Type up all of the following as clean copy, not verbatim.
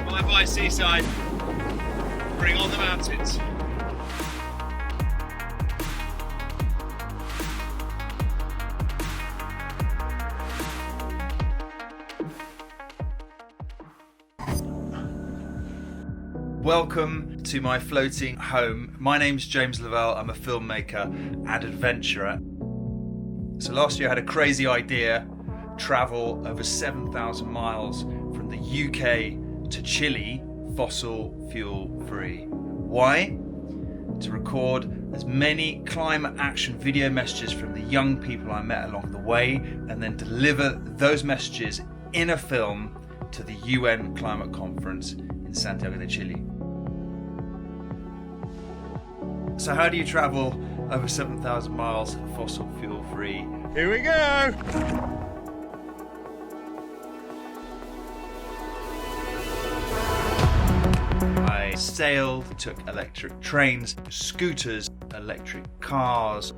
Bye-bye seaside, bring on the mountains. Welcome to my floating home. My name's James Levelle. I'm a filmmaker and adventurer. So last year I had a crazy idea, travel over 7,000 miles from the UK to Chile, fossil fuel free. Why? To record as many climate action video messages from the young people I met along the way, and then deliver those messages in a film to the UN climate conference in Santiago de Chile. So how do you travel over 7,000 miles fossil fuel free? Here we go! I sailed, took electric trains, scooters, electric cars,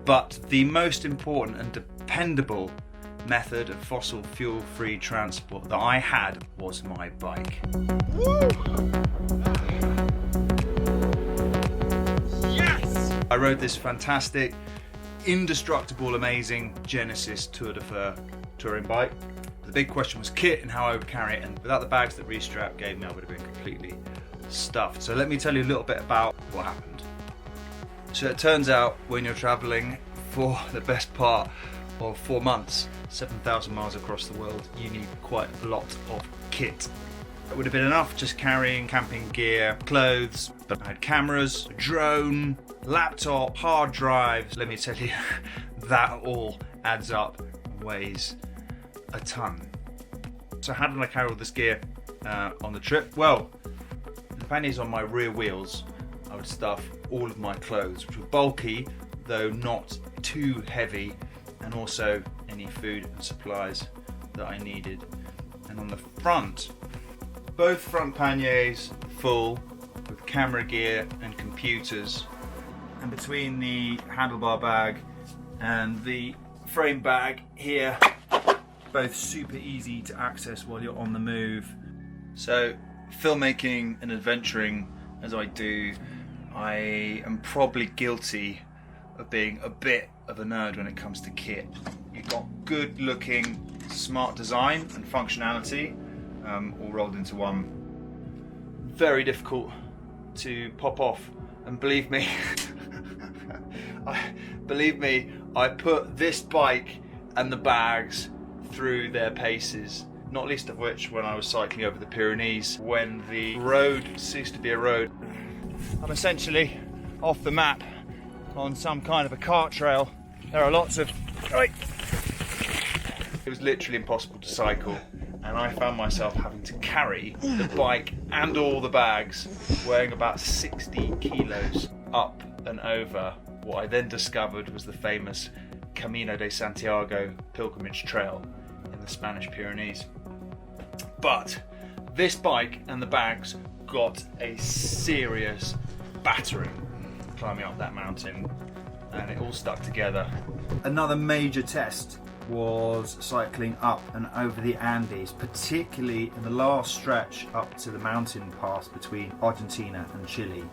but the most important and dependable method of fossil fuel free transport that I had was my bike. Woo! Yes! I rode this fantastic, indestructible, amazing Genesis Tour de Fur touring bike. The big question was kit and how I would carry it, and without the bags that Restrap gave me, I would have been completely stuffed. So let me tell you a little bit about what happened. So it turns out when you're traveling for the best part of 4 months, 7,000 miles across the world, you need quite a lot of kit. It would have been enough just carrying camping gear, clothes, but I had cameras, a drone, laptop, hard drives. Let me tell you, that all adds up and weighs a ton. So how did I carry all this gear on the trip? Well, the panniers on my rear wheels, I would stuff all of my clothes, which were bulky, though not too heavy, and also any food and supplies that I needed. And on the front, both front panniers full with camera gear and computers, and between the handlebar bag and the frame bag here, both super easy to access while you're on the move. So filmmaking and adventuring as I do, I am probably guilty of being a bit of a nerd when it comes to kit. You've got good looking, smart design and functionality, all rolled into one. Very difficult to pop off, and believe me, I put this bike and the bags through their paces, not least of which when I was cycling over the Pyrenees, when the road ceased to be a road. I'm essentially off the map on some kind of a cart trail. There are lots of... It was literally impossible to cycle, and I found myself having to carry the bike and all the bags, weighing about 60 kilos, up and over what I then discovered was the famous Camino de Santiago pilgrimage trail in the Spanish Pyrenees. But this bike and the bags got a serious battering climbing up that mountain, and it all stuck together. Another major test was cycling up and over the Andes, particularly in the last stretch up to the mountain pass between Argentina and Chile.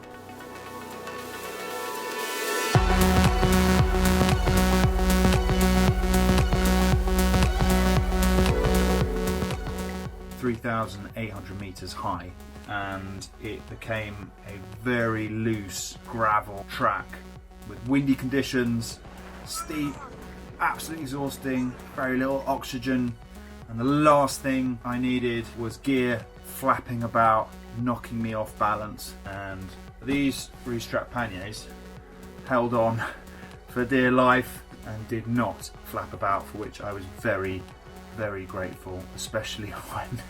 (3,800 meters high), and it became a very loose gravel track with windy conditions, steep, absolutely exhausting, very little oxygen, and the last thing I needed was gear flapping about, knocking me off balance. And these Restrap panniers held on for dear life and did not flap about, for which I was very, very grateful, especially when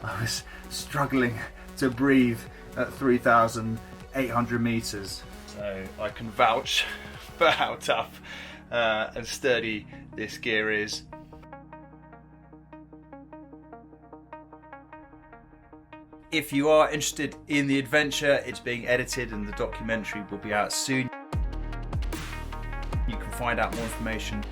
I was struggling to breathe at 3,800 meters. So I can vouch for how tough and sturdy this gear is. If you are interested in the adventure, it's being edited and the documentary will be out soon. You can find out more information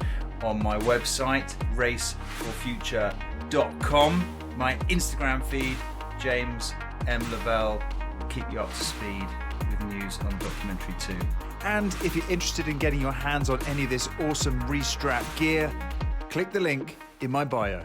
on my website, RaceForFuture.com. My Instagram feed, James M. Levelle, will keep you up to speed with news on documentary too. And if you're interested in getting your hands on any of this awesome Restrap gear, click the link in my bio.